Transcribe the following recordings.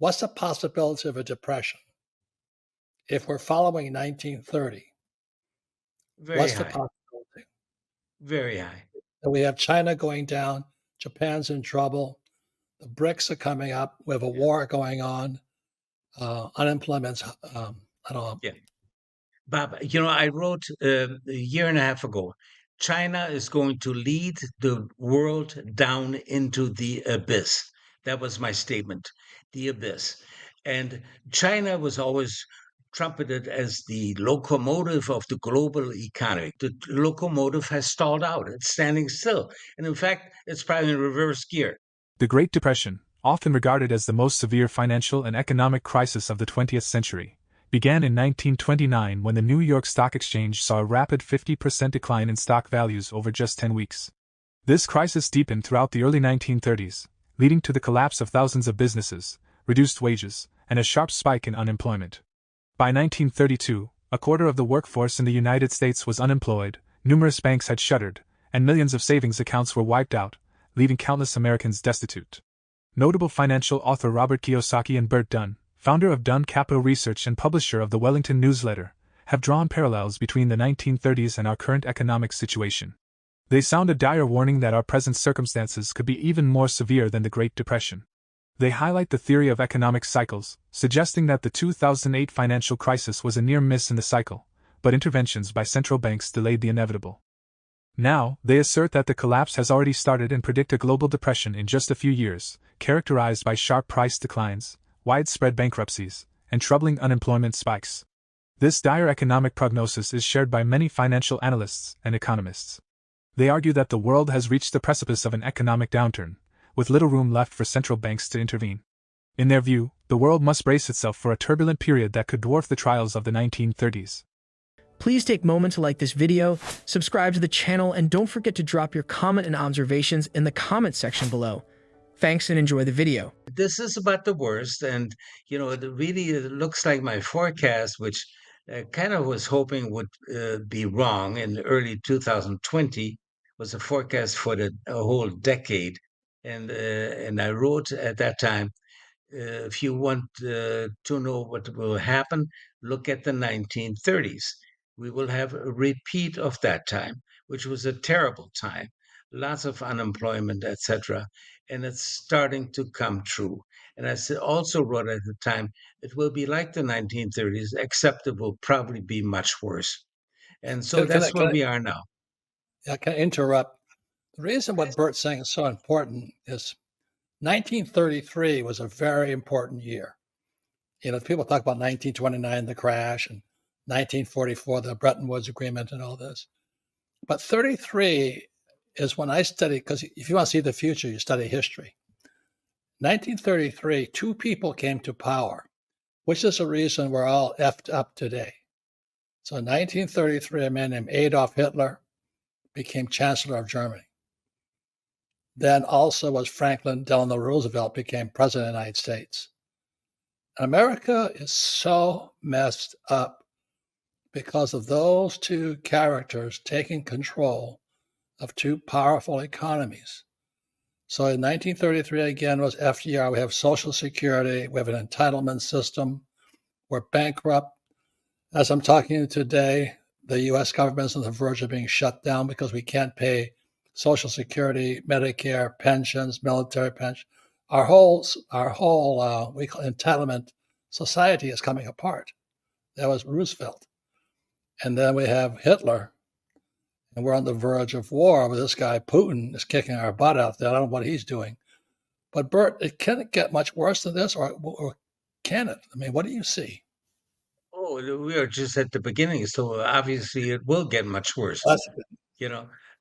What's the possibility of a depression? If we're following 1930, Very what's the high. possibility? Very high. And we have China going down, Japan's in trouble, the BRICS are coming up, we have a Yeah. war going on, unemployment's, I don't know. Yeah. Bob, I wrote a year and a half ago, China is going to lead the world down into the abyss. That was my statement, the abyss. And China was always trumpeted as the locomotive of the global economy. The locomotive has stalled out, it's standing still. And in fact, it's probably in reverse gear. The Great Depression, often regarded as the most severe financial and economic crisis of the 20th century, began in 1929 when the New York Stock Exchange saw a rapid 50% decline in stock values over just 10 weeks. This crisis deepened throughout the early 1930s, leading to the collapse of thousands of businesses, reduced wages, and a sharp spike in unemployment. By 1932, a quarter of the workforce in the United States was unemployed, numerous banks had shuttered, and millions of savings accounts were wiped out, leaving countless Americans destitute. Notable financial author Robert Kiyosaki and Bert, founder of Dunn Capital Research and publisher of the Wellington Newsletter, have drawn parallels between the 1930s and our current economic situation. They sound a dire warning that our present circumstances could be even more severe than the Great Depression. They highlight the theory of economic cycles, suggesting that the 2008 financial crisis was a near miss in the cycle, but interventions by central banks delayed the inevitable. Now, they assert that the collapse has already started and predict a global depression in just a few years, characterized by sharp price declines, widespread bankruptcies, and troubling unemployment spikes. This dire economic prognosis is shared by many financial analysts and economists. They argue that the world has reached the precipice of an economic downturn, with little room left for central banks to intervene. In their view, the world must brace itself for a turbulent period that could dwarf the trials of the 1930s. Please take a moment to like this video, subscribe to the channel, and don't forget to drop your comment and observations in the comment section below. Thanks and enjoy the video. This is about the worst. And, it really looks like my forecast, which kind of was hoping would be wrong in early 2020, was a forecast for the whole decade. And I wrote at that time, if you want to know what will happen, look at the 1930s. We will have a repeat of that time, which was a terrible time, lots of unemployment, etc. And it's starting to come true. And I also wrote at the time, it will be like the 1930s, except it will probably be much worse. And so that's where we are now. I can interrupt. The reason what Bert's saying is so important is 1933 was a very important year. People talk about 1929, the crash, and 1944, the Bretton Woods Agreement and all this. But 33 is when I study, because if you want to see the future, you study history. 1933, two people came to power, which is the reason we're all effed up today. So in 1933, a man named Adolf Hitler became Chancellor of Germany. Then also was Franklin Delano Roosevelt became President of the United States. America is so messed up because of those two characters taking control of two powerful economies. So in 1933, again, was FDR. We have Social Security. We have an entitlement system. We're bankrupt. As I'm talking today, the U.S. government is on the verge of being shut down because we can't pay Social Security, Medicare, pensions, military pension. Our whole we call entitlement society is coming apart. That was Roosevelt. And then we have Hitler, and we're on the verge of war with this guy, Putin, is kicking our butt out there. I don't know what he's doing. But Bert, it can't get much worse than this, or can it? I mean, what do you see? Oh, we are just at the beginning, so obviously it will get much worse.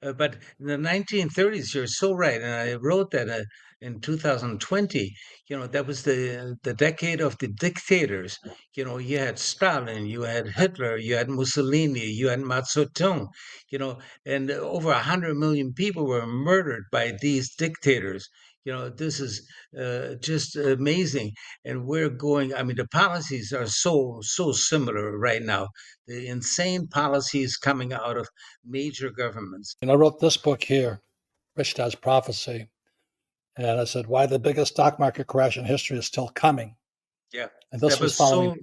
But in the 1930s, you're so right, and I wrote that in 2020. That was the decade of the dictators. You had Stalin, you had Hitler, you had Mussolini, you had Mao Zedong. And over 100 million people were murdered by these dictators. This is just amazing. And we're going, I mean, the policies are so similar right now. The insane policies coming out of major governments. And I wrote this book here, Rich Dad's Prophecy. And I said, why the biggest stock market crash in history is still coming. Yeah, And this that was was following.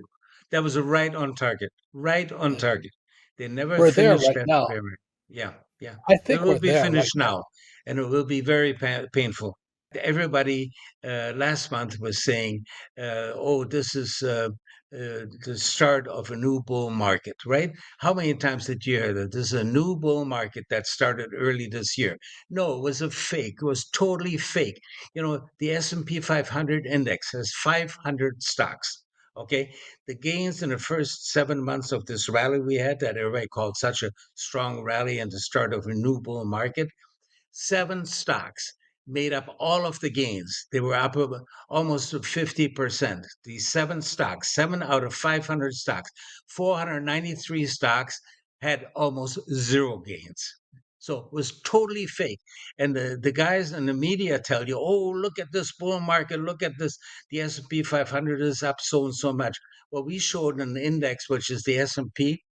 that was a right on target, right on Yeah. target. They never We're there finished right that now. pyramid. Yeah, yeah. I It think will we're be there right finished now. now, and it will be very painful. Everybody last month was saying, "Oh, this is the start of a new bull market," right? How many times did you hear that? This is a new bull market that started early this year. No, it was a fake. It was totally fake. You know, the S&P 500 index has 500 stocks. Okay, the gains in the first 7 months of this rally we had, that everybody called such a strong rally and the start of a new bull market, 7 stocks made up all of the gains. They were up almost 50%. These 7 stocks, 7 out of 500 stocks, 493 stocks had almost zero gains. So it was totally fake. And the guys in the media tell you, oh, look at this bull market, look at this. The S&P 500 is up so and so much. Well, we showed an index, which is the S&P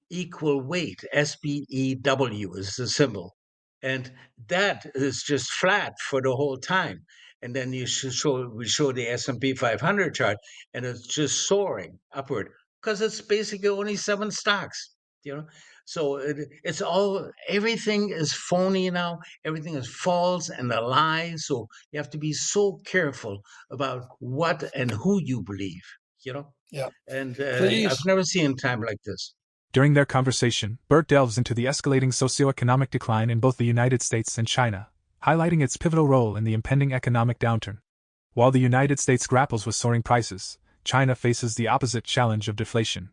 equal weight, SPEW is the symbol. And that is just flat for the whole time. And then we show the S&P 500 chart, and it's just soaring upward because it's basically only 7 stocks, you know. So it's all, everything is phony now. Everything is false and a lie. So you have to be so careful about what and who you believe, you know. Yeah. And Please. I've never seen a time like this. During their conversation, Bert delves into the escalating socioeconomic decline in both the United States and China, highlighting its pivotal role in the impending economic downturn. While the United States grapples with soaring prices, China faces the opposite challenge of deflation.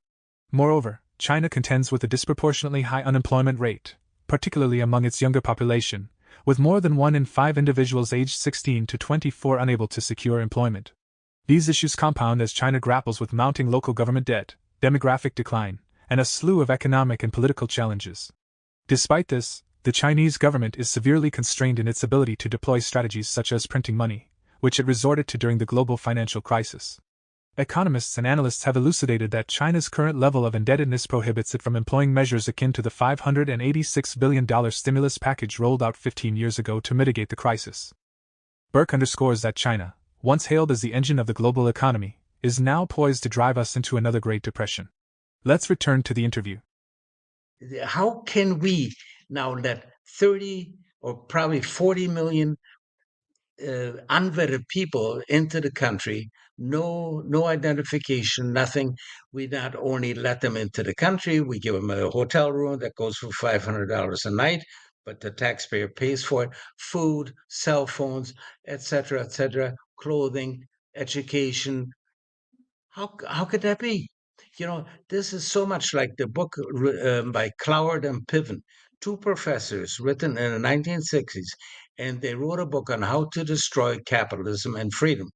Moreover, China contends with a disproportionately high unemployment rate, particularly among its younger population, with more than 1 in 5 individuals aged 16 to 24 unable to secure employment. These issues compound as China grapples with mounting local government debt, demographic decline, and a slew of economic and political challenges. Despite this, the Chinese government is severely constrained in its ability to deploy strategies such as printing money, which it resorted to during the global financial crisis. Economists and analysts have elucidated that China's current level of indebtedness prohibits it from employing measures akin to the $586 billion stimulus package rolled out 15 years ago to mitigate the crisis. Burke underscores that China, once hailed as the engine of the global economy, is now poised to drive us into another Great Depression. Let's return to the interview. How can we now let 30 or probably 40 million unvetted people into the country, no identification, nothing? We not only let them into the country, we give them a hotel room that goes for $500 a night, but the taxpayer pays for it, food, cell phones, etc., clothing, education. How could that be? You know, this is so much like the book by Cloward and Piven, two professors written in the 1960s, and they wrote a book on how to destroy capitalism and freedom.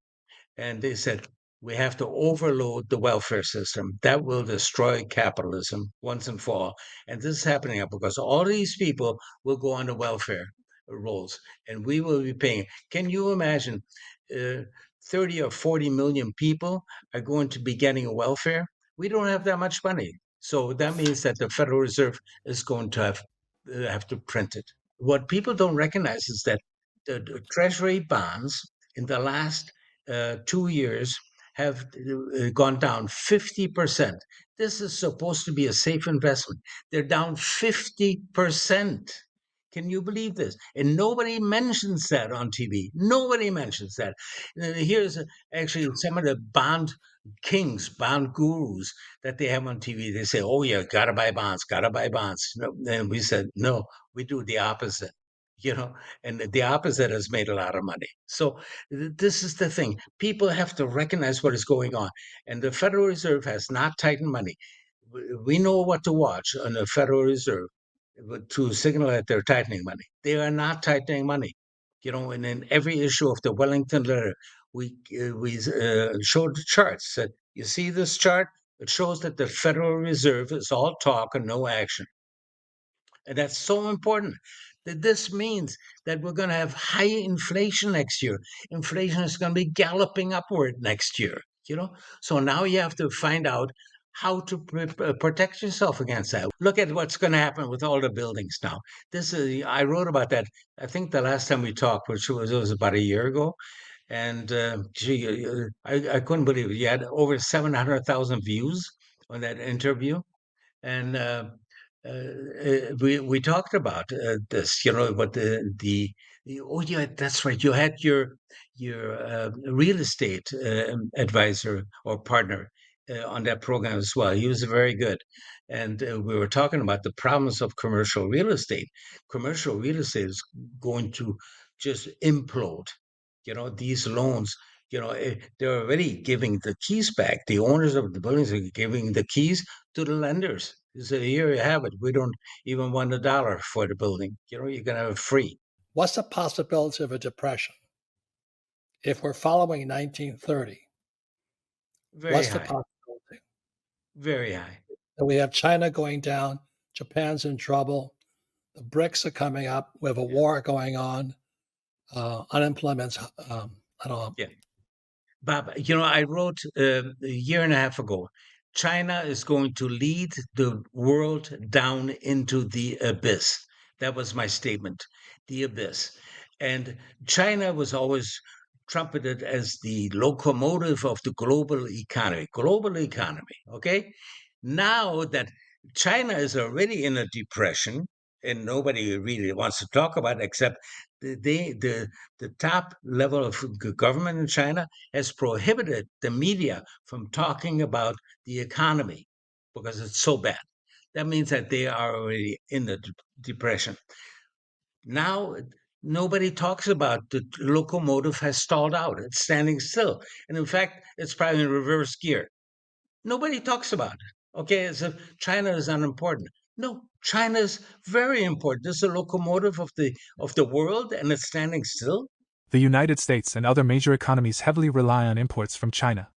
And they said, we have to overload the welfare system. That will destroy capitalism once and for all. And this is happening because all these people will go on the welfare rolls and we will be paying. Can you imagine 30 or 40 million people are going to be getting a welfare? We don't have that much money. So that means that the Federal Reserve is going to have to print it. What people don't recognize is that the Treasury bonds in the last 2 years have gone down 50%. This is supposed to be a safe investment. They're down 50%. Can you believe this? And nobody mentions that on TV. Nobody mentions that. And here's actually some of the bond kings, bond gurus that they have on TV. They say, oh, yeah, gotta buy bonds, gotta buy bonds. And we said, no, we do the opposite, you know, and the opposite has made a lot of money. So this is the thing. People have to recognize what is going on. And the Federal Reserve has not tightened money. We know what to watch on the Federal Reserve to signal that they're tightening money. They are not tightening money. You know, and in every issue of the Wellington letter, we showed the charts. That you see this chart, it shows that the Federal Reserve is all talk and no action. And that's so important. That this means that we're going to have high inflation next year. Inflation is going to be galloping upward next year, you know? So now you have to find out how to protect yourself against that. Look at what's going to happen with all the buildings now. I wrote about that, I think the last time we talked, which was about a year ago. And gee, I couldn't believe it. You had over 700,000 views on that interview. And we talked about this, what oh yeah, that's right. You had your real estate advisor or partner on that program as well. He was very good, and we were talking about the problems of commercial real estate. Commercial real estate is going to just implode. These loans. They're already giving the keys back. The owners of the buildings are giving the keys to the lenders. They say, here you have it. We don't even want $1 for the building. You're going to have it free. What's the possibility of a depression? If we're following 1930, Very what's the high. possibility? Very high. And we have China going down, Japan's in trouble, the BRICS are coming up, we have a war going on, unemployment's, I don't know. Yeah. Bob, I wrote a year and a half ago, China is going to lead the world down into the abyss. That was my statement, the abyss. And China was always trumpeted as the locomotive of the global economy, okay? Now that China is already in a depression, and nobody really wants to talk about it except the top level of government in China has prohibited the media from talking about the economy because it's so bad. That means that they are already in the depression. Now, nobody talks about the locomotive has stalled out. It's standing still. And in fact, it's probably in reverse gear. Nobody talks about it. Okay, as if China is unimportant. No, China is very important. This is a locomotive of the world, and it's standing still. The United States and other major economies heavily rely on imports from China.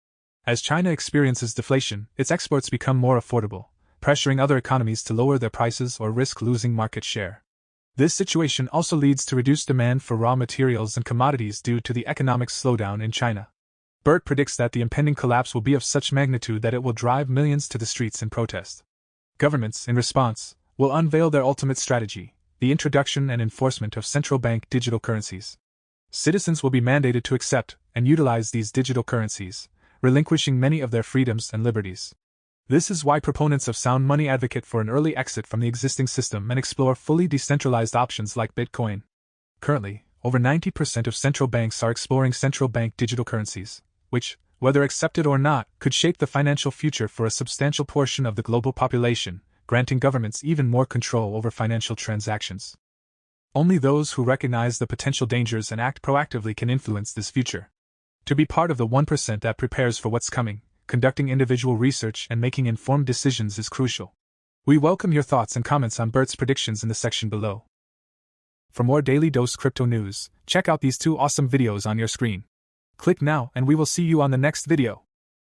As China experiences deflation, its exports become more affordable, pressuring other economies to lower their prices or risk losing market share. This situation also leads to reduced demand for raw materials and commodities due to the economic slowdown in China. Bert predicts that the impending collapse will be of such magnitude that it will drive millions to the streets in protest. Governments, in response, will unveil their ultimate strategy, the introduction and enforcement of central bank digital currencies. Citizens will be mandated to accept and utilize these digital currencies, relinquishing many of their freedoms and liberties. This is why proponents of sound money advocate for an early exit from the existing system and explore fully decentralized options like Bitcoin. Currently, over 90% of central banks are exploring central bank digital currencies, which, whether accepted or not, could shape the financial future for a substantial portion of the global population, granting governments even more control over financial transactions. Only those who recognize the potential dangers and act proactively can influence this future. To be part of the 1% that prepares for what's coming, conducting individual research and making informed decisions is crucial. We welcome your thoughts and comments on Bert's predictions in the section below. For more Daily Dose Crypto news, check out these 2 awesome videos on your screen. Click now and we will see you on the next video.